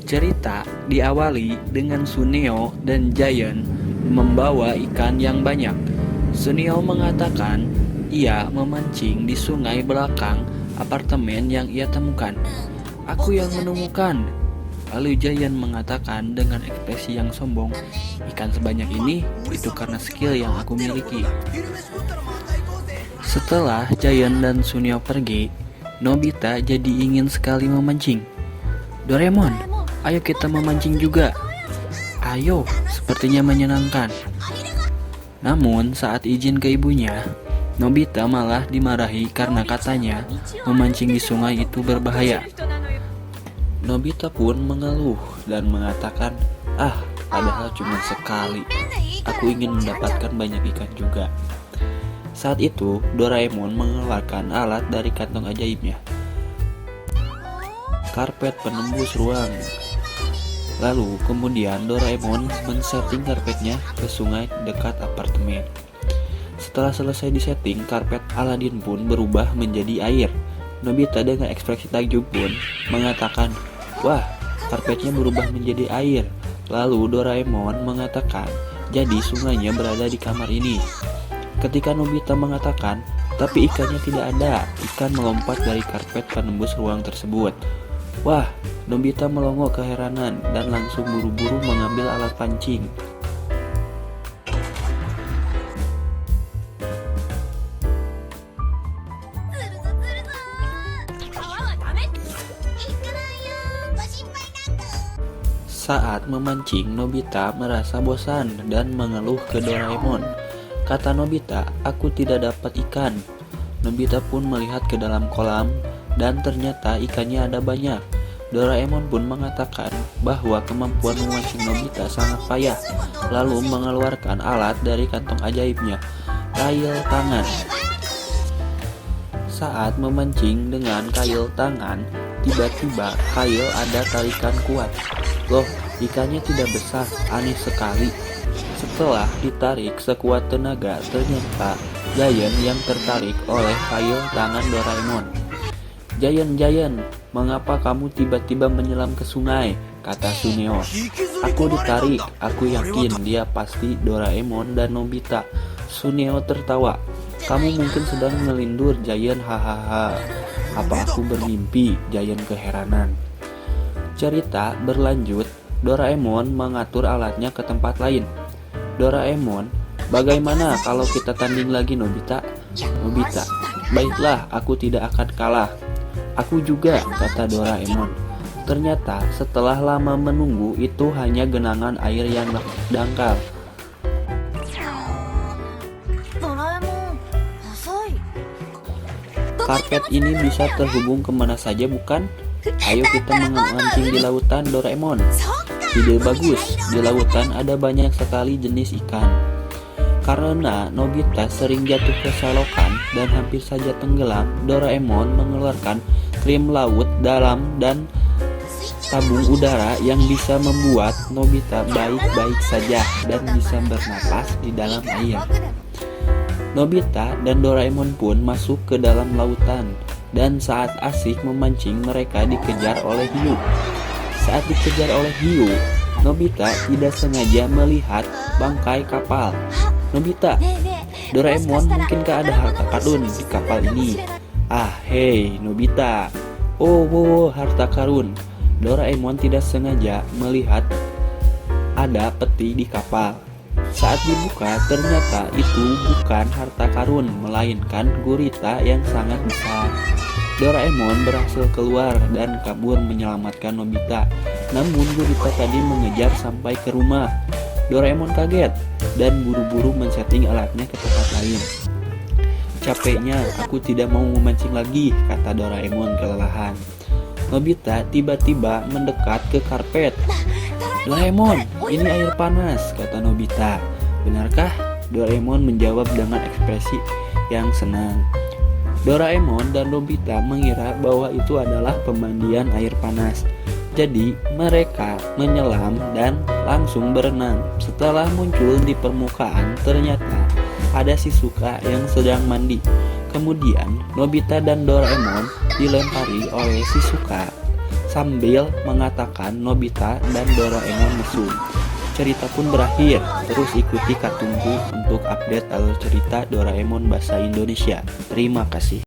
Cerita diawali dengan Suneo dan Giant membawa ikan yang banyak. Suneo mengatakan ia memancing di sungai belakang apartemen yang ia temukan. "Aku yang menemukan." Lalu Giant mengatakan dengan ekspresi yang sombong, "Ikan sebanyak ini itu karena skill yang aku miliki." Setelah Giant dan Suneo pergi, Nobita jadi ingin sekali memancing. "Doraemon, ayo kita memancing juga." "Ayo," sepertinya menyenangkan. Namun saat izin ke ibunya, Nobita malah dimarahi karena katanya memancing di sungai itu berbahaya. Nobita pun mengeluh dan mengatakan, padahal cuma sekali. Aku ingin mendapatkan banyak ikan juga." Saat itu, Doraemon mengeluarkan alat dari kantong ajaibnya. Karpet penembus ruang. Lalu kemudian Doraemon men-setting karpetnya ke sungai dekat apartemen. Setelah selesai disetting, karpet Aladin pun berubah menjadi air. Nobita dengan ekspresi takjub pun mengatakan, "Wah, karpetnya berubah menjadi air." Lalu Doraemon mengatakan, "Jadi sungainya berada di kamar ini." Ketika Nobita mengatakan, "Tapi ikannya tidak ada," ikan melompat dari karpet penembus ruang tersebut. Wah, Nobita melongo keheranan dan langsung buru-buru mengambil alat pancing. Saat memancing, Nobita merasa bosan dan mengeluh ke Doraemon. Kata Nobita, "Aku tidak dapat ikan." Nobita pun melihat ke dalam kolam dan ternyata ikannya ada banyak. Doraemon pun mengatakan bahwa kemampuan memancing Nobita sangat payah, lalu mengeluarkan alat dari kantong ajaibnya, kail tangan. Saat memancing dengan kail tangan, tiba-tiba kail ada tarikan kuat. Loh, ikannya tidak besar, aneh sekali. Setelah ditarik sekuat tenaga, ternyata Giant yang tertarik oleh kail tangan Doraemon. Giant, mengapa kamu tiba-tiba menyelam ke sungai?" kata Suneo. "Aku ditarik, aku yakin dia pasti Doraemon dan Nobita." Suneo tertawa. "Kamu mungkin sedang melindur, Giant, hahaha." "Apa aku bermimpi?" Giant keheranan. Cerita berlanjut, Doraemon mengatur alatnya ke tempat lain. "Doraemon, bagaimana kalau kita tanding lagi, Nobita?" Nobita, "Baiklah, aku tidak akan kalah." "Aku juga," kata Doraemon. Ternyata setelah lama menunggu itu hanya genangan air yang dangkal. "Karpet ini bisa terhubung kemana saja, bukan? Ayo kita memancing di lautan, Doraemon." "Ide bagus, di lautan ada banyak sekali jenis ikan." Karena Nobita sering jatuh ke selokan dan hampir saja tenggelam, Doraemon mengeluarkan krim laut dalam dan tabung udara yang bisa membuat Nobita baik-baik saja dan bisa bernapas di dalam air. Nobita dan Doraemon pun masuk ke dalam lautan, dan saat asik memancing mereka dikejar oleh hiu. Saat dikejar oleh hiu, Nobita tidak sengaja melihat bangkai kapal. "Nobita, Doraemon, mungkinkah ada harta karun di kapal ini?" Hei Nobita." Oh, harta karun." Doraemon tidak sengaja melihat ada peti di kapal. Saat dibuka, ternyata itu bukan harta karun, melainkan gurita yang sangat besar. Doraemon berhasil keluar dan kabur menyelamatkan Nobita. Namun gurita tadi mengejar sampai ke rumah. Doraemon kaget dan buru-buru men-setting alatnya ke tempat lain. "Capeknya, aku tidak mau memancing lagi," kata Doraemon kelelahan. Nobita tiba-tiba mendekat ke karpet. "Doraemon, ini air panas," kata Nobita. "Benarkah?" Doraemon menjawab dengan ekspresi yang senang. Doraemon dan Nobita mengira bahwa itu adalah pemandian air panas. Jadi mereka menyelam dan langsung berenang. Setelah muncul di permukaan, ternyata ada Shizuka yang sedang mandi. Kemudian Nobita dan Doraemon dilempari oleh Shizuka sambil mengatakan Nobita dan Doraemon mesum. Cerita pun berakhir. Terus ikuti Katungku untuk update alur cerita Doraemon bahasa Indonesia. Terima kasih.